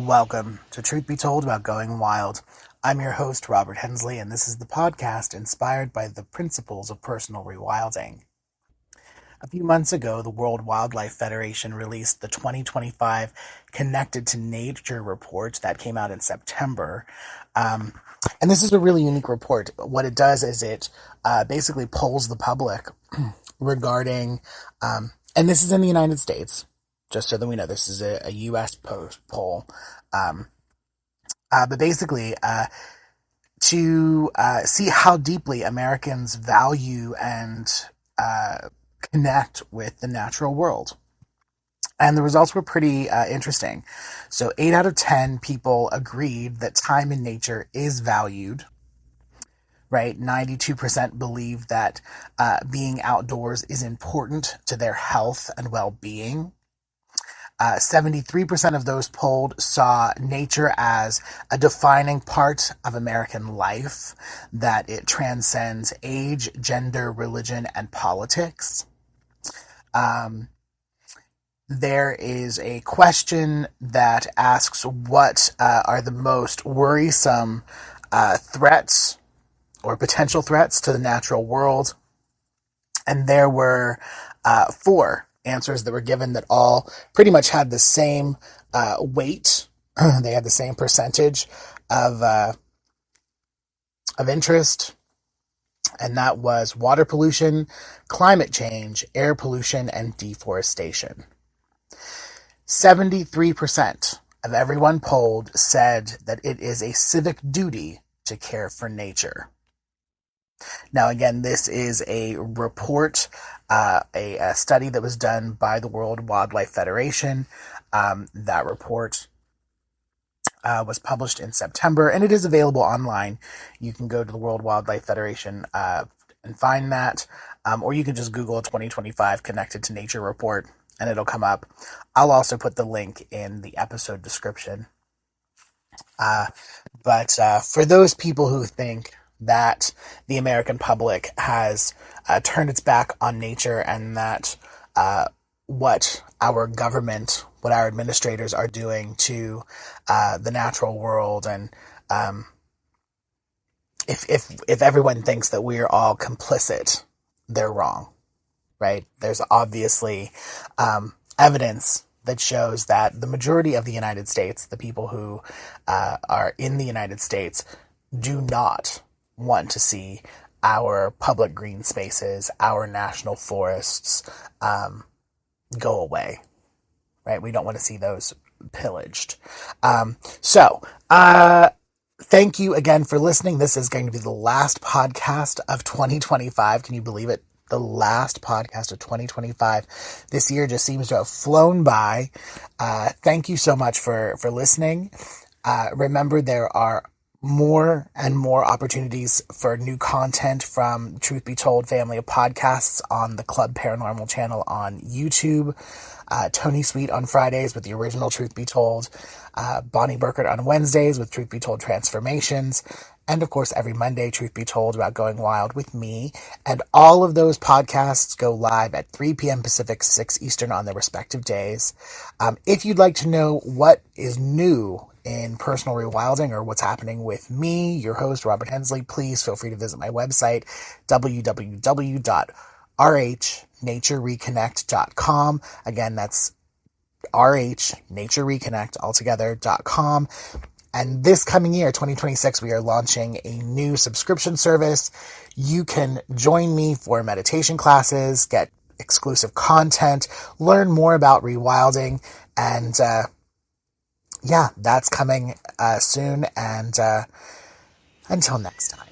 Welcome to Truth Be Told About Going Wild. I'm your host, Robert Hensley, and this is the podcast inspired by the principles of personal rewilding. A few months ago, the World Wildlife Federation released the 2025 Connected to Nature report that came out in September. And this is a really unique report. What it does is it basically polls the public regarding, and this is in the United States, just so that we know this is a U.S. poll. But basically, to see how deeply Americans value and connect with the natural world. And the results were pretty interesting. So 8 out of 10 people agreed that time in nature is valued. Right? 92% believe that being outdoors is important to their health and well-being. 73% of those polled saw nature as a defining part of American life, that it transcends age, gender, religion, and politics. There is a question that asks what are the most worrisome threats or potential threats to the natural world. And there were 4 answers that were given that all pretty much had the same weight. They had the same percentage of interest, and that was water pollution, climate change, air pollution, and deforestation. 73% of everyone polled said that it is a civic duty to care for nature. Now, again, this is a report, a study that was done by the World Wildlife Federation. That report was published in September, and it is available online. You can go to the World Wildlife Federation and find that, or you can just Google 2025 Connected to Nature report, and it'll come up. I'll also put the link in the episode description. But for those people who think that the American public has turned its back on nature, and that what our government, what our administrators are doing to the natural world, and if everyone thinks that we're all complicit, they're wrong, right? There's obviously evidence that shows that the majority of the United States, the people who are in the United States, do not want to see our public green spaces, our national forests, go away, right? We don't want to see those pillaged. So, thank you again for listening. This is going to be the last podcast of 2025. Can you believe it? The last podcast of 2025. This year just seems to have flown by. Thank you so much for listening. Remember, there are more and more opportunities for new content from Truth Be Told family of podcasts on the Club Paranormal channel on YouTube, Tony Sweet on Fridays with the original Truth Be Told, Bonnie Burkert on Wednesdays with Truth Be Told Transformations, and of course every Monday Truth Be Told About Going Wild with me. And all of those podcasts go live at 3 p.m. Pacific, 6 Eastern on their respective days. If you'd like to know what is new in personal rewilding, or what's happening with me, your host, Robert Hensley, please feel free to visit my website, www.rhnaturereconnect.com. Again, that's rhnaturereconnect altogether.com. And this coming year, 2026, we are launching a new subscription service. You can join me for meditation classes, get exclusive content, learn more about rewilding, and yeah, that's coming soon. And until next time.